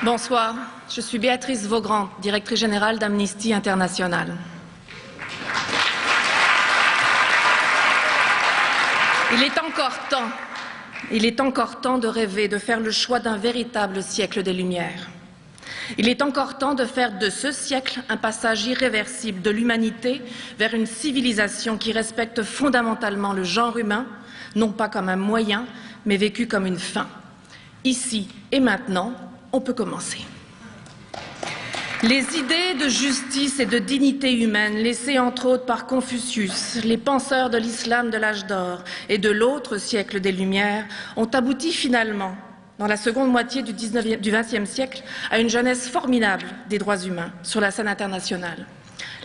Bonsoir, je suis Béatrice Vaugran, directrice générale d'Amnesty International. Il est encore temps de rêver, de faire le choix d'un véritable siècle des Lumières. Il est encore temps de faire de ce siècle un passage irréversible de l'humanité vers une civilisation qui respecte fondamentalement le genre humain, non pas comme un moyen, mais vécu comme une fin. Ici et maintenant, on peut commencer. Les idées de justice et de dignité humaine laissées entre autres par Confucius, les penseurs de l'islam de l'âge d'or et de l'autre siècle des Lumières ont abouti finalement, dans la seconde moitié du XXe siècle, à une jeunesse formidable des droits humains sur la scène internationale.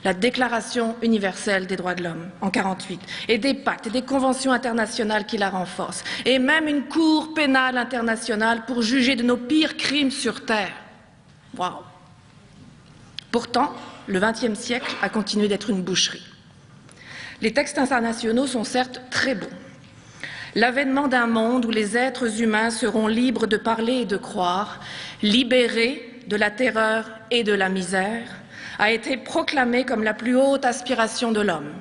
La Déclaration universelle des droits de l'homme en 1948 et des pactes et des conventions internationales qui la renforcent et même une cour pénale internationale pour juger de nos pires crimes sur Terre. Waouh! Pourtant, le XXe siècle a continué d'être une boucherie. Les textes internationaux sont certes très beaux. L'avènement d'un monde où les êtres humains seront libres de parler et de croire, libérés de la terreur et de la misère, a été proclamé comme la plus haute aspiration de l'homme.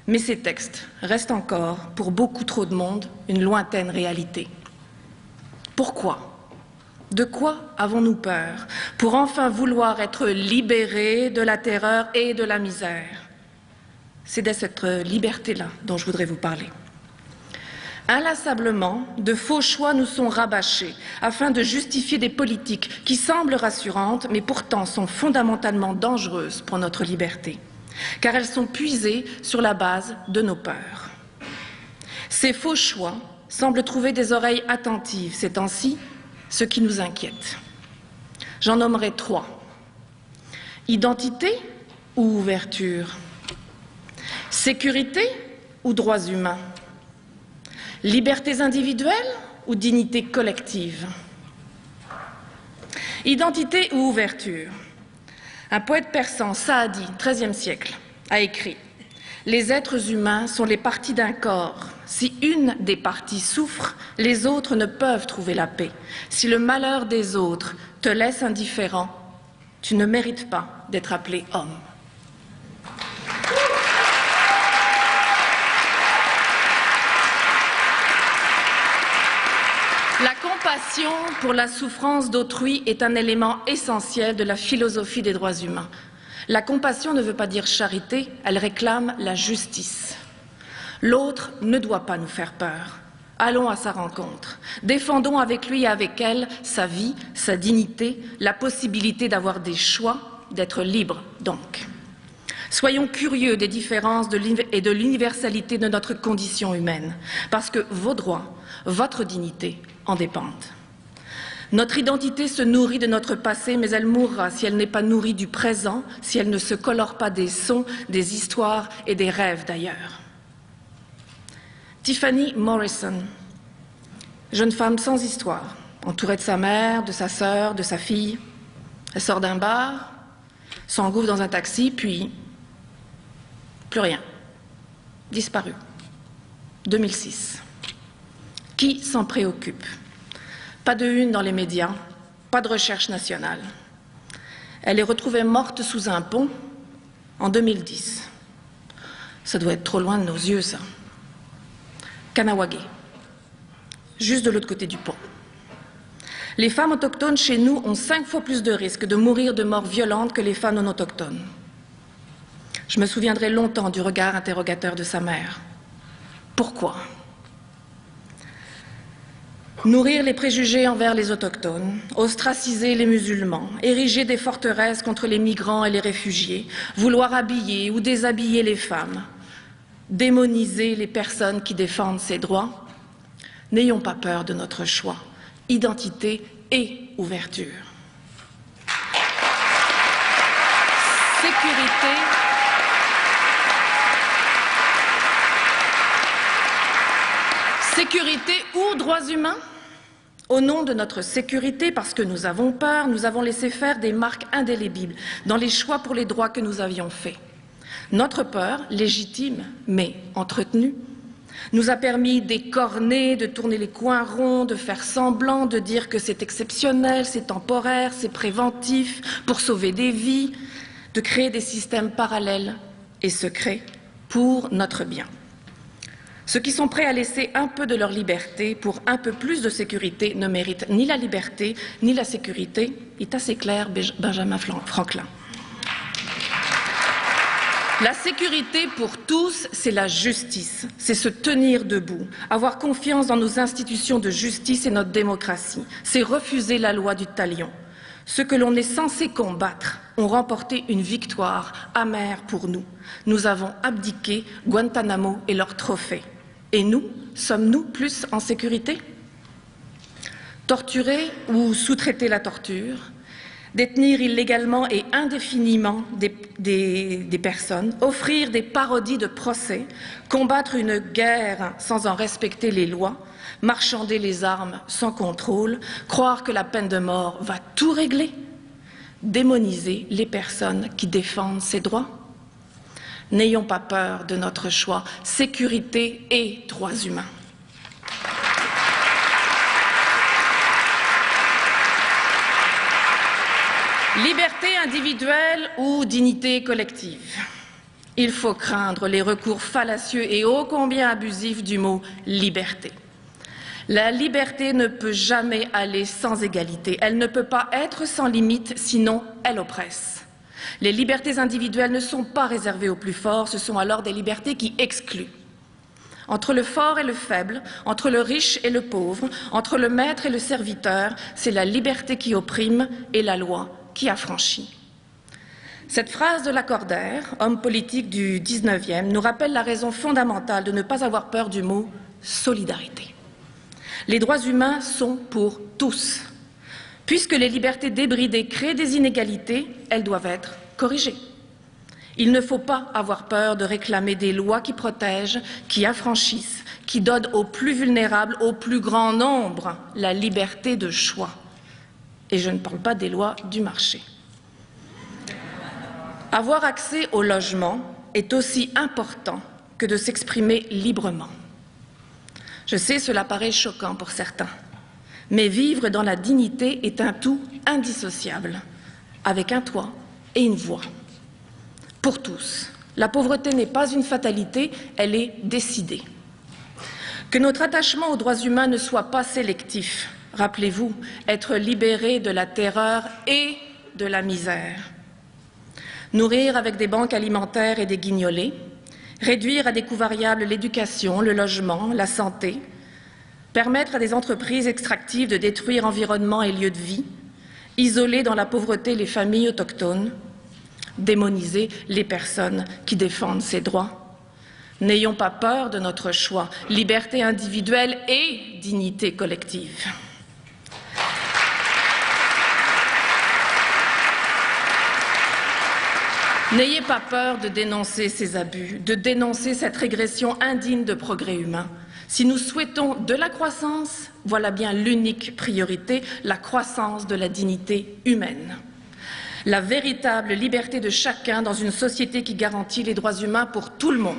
Mais ces textes restent encore, pour beaucoup trop de monde, une lointaine réalité. Pourquoi ? De quoi avons-nous peur pour enfin vouloir être libérés de la terreur et de la misère? C'est de cette liberté-là dont je voudrais vous parler. Inlassablement, de faux choix nous sont rabâchés afin de justifier des politiques qui semblent rassurantes, mais pourtant sont fondamentalement dangereuses pour notre liberté, car elles sont puisées sur la base de nos peurs. Ces faux choix semblent trouver des oreilles attentives ces temps-ci, ce qui nous inquiète. J'en nommerai 3. Identité ou ouverture? Sécurité ou droits humains? Libertés individuelles ou dignité collective? Identité ou ouverture? Un poète persan, Saadi, XIIIe siècle, a écrit « Les êtres humains sont les parties d'un corps. Si une des parties souffre, les autres ne peuvent trouver la paix. Si le malheur des autres te laisse indifférent, tu ne mérites pas d'être appelé homme. » La compassion pour la souffrance d'autrui est un élément essentiel de la philosophie des droits humains. La compassion ne veut pas dire charité, elle réclame la justice. L'autre ne doit pas nous faire peur. Allons à sa rencontre. Défendons avec lui et avec elle sa vie, sa dignité, la possibilité d'avoir des choix, d'être libre donc. Soyons curieux des différences et de l'universalité de notre condition humaine, parce que vos droits, votre dignité en dépendent. Notre identité se nourrit de notre passé, mais elle mourra si elle n'est pas nourrie du présent, si elle ne se colore pas des sons, des histoires et des rêves d'ailleurs. Tiffany Morrison, jeune femme sans histoire, entourée de sa mère, de sa sœur, de sa fille. Elle sort d'un bar, s'engouffre dans un taxi, puis plus rien. Disparue. 2006. Qui s'en préoccupe? Pas de une dans les médias, pas de recherche nationale. Elle est retrouvée morte sous un pont en 2010. Ça doit être trop loin de nos yeux, ça. Kanawagé, juste de l'autre côté du pont. Les femmes autochtones chez nous ont 5 fois plus de risques de mourir de mort violente que les femmes non autochtones. Je me souviendrai longtemps du regard interrogateur de sa mère. Pourquoi ? Nourrir les préjugés envers les autochtones, ostraciser les musulmans, ériger des forteresses contre les migrants et les réfugiés, vouloir habiller ou déshabiller les femmes, démoniser les personnes qui défendent ces droits. N'ayons pas peur de notre choix. Identité et ouverture. Sécurité ou droits humains? Au nom de notre sécurité, parce que nous avons peur, nous avons laissé faire des marques indélébiles dans les choix pour les droits que nous avions faits. Notre peur, légitime mais entretenue, nous a permis d'écorner, de tourner les coins ronds, de faire semblant, de dire que c'est exceptionnel, c'est temporaire, c'est préventif, pour sauver des vies, de créer des systèmes parallèles et secrets pour notre bien. Ceux qui sont prêts à laisser un peu de leur liberté pour un peu plus de sécurité ne méritent ni la liberté ni la sécurité. Il est assez clair, Benjamin Franklin. La sécurité pour tous, c'est la justice, c'est se tenir debout, avoir confiance dans nos institutions de justice et notre démocratie, c'est refuser la loi du talion. Ceux que l'on est censé combattre ont remporté une victoire amère pour nous. Nous avons abdiqué Guantanamo et leurs trophées. Et nous, sommes-nous plus en sécurité? Torturer ou sous-traiter la torture, détenir illégalement et indéfiniment des personnes, offrir des parodies de procès, combattre une guerre sans en respecter les lois, marchander les armes sans contrôle, croire que la peine de mort va tout régler, démoniser les personnes qui défendent ces droits. N'ayons pas peur de notre choix, sécurité et droits humains. Liberté individuelle ou dignité collective? Il faut craindre les recours fallacieux et ô combien abusifs du mot liberté. La liberté ne peut jamais aller sans égalité. Elle ne peut pas être sans limite, sinon elle oppresse. Les libertés individuelles ne sont pas réservées aux plus forts, ce sont alors des libertés qui excluent. Entre le fort et le faible, entre le riche et le pauvre, entre le maître et le serviteur, c'est la liberté qui opprime et la loi qui affranchit. Cette phrase de Lacordaire, homme politique du XIXe, nous rappelle la raison fondamentale de ne pas avoir peur du mot solidarité. Les droits humains sont pour tous. Puisque les libertés débridées créent des inégalités, elles doivent être corrigées. Il ne faut pas avoir peur de réclamer des lois qui protègent, qui affranchissent, qui donnent aux plus vulnérables, au plus grand nombre, la liberté de choix. Et je ne parle pas des lois du marché. Avoir accès au logement est aussi important que de s'exprimer librement. Je sais, cela paraît choquant pour certains, mais vivre dans la dignité est un tout indissociable, avec un toit et une voix. Pour tous, la pauvreté n'est pas une fatalité, elle est décidée. Que notre attachement aux droits humains ne soit pas sélectif. Rappelez-vous, être libéré de la terreur et de la misère. Nourrir avec des banques alimentaires et des guignolés, réduire à des coûts variables l'éducation, le logement, la santé, permettre à des entreprises extractives de détruire environnement et lieux de vie, isoler dans la pauvreté les familles autochtones, démoniser les personnes qui défendent ces droits. N'ayons pas peur de notre choix, liberté individuelle et dignité collective. N'ayez pas peur de dénoncer ces abus, de dénoncer cette régression indigne de progrès humain. Si nous souhaitons de la croissance, voilà bien l'unique priorité, la croissance de la dignité humaine. La véritable liberté de chacun dans une société qui garantit les droits humains pour tout le monde.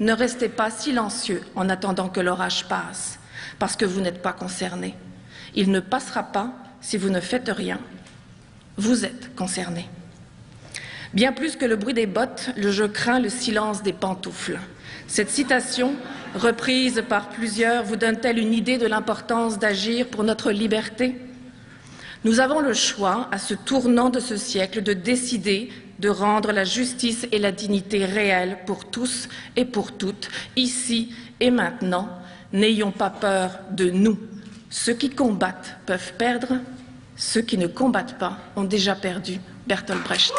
Ne restez pas silencieux en attendant que l'orage passe, parce que vous n'êtes pas concernés. Il ne passera pas si vous ne faites rien. Vous êtes concernés. Bien plus que le bruit des bottes, je crains le silence des pantoufles. Cette citation, reprise par plusieurs, vous donne-t-elle une idée de l'importance d'agir pour notre liberté? Nous avons le choix, à ce tournant de ce siècle, de décider de rendre la justice et la dignité réelles pour tous et pour toutes, ici et maintenant. N'ayons pas peur de nous. Ceux qui combattent peuvent perdre, ceux qui ne combattent pas ont déjà perdu. Bertolt Brecht.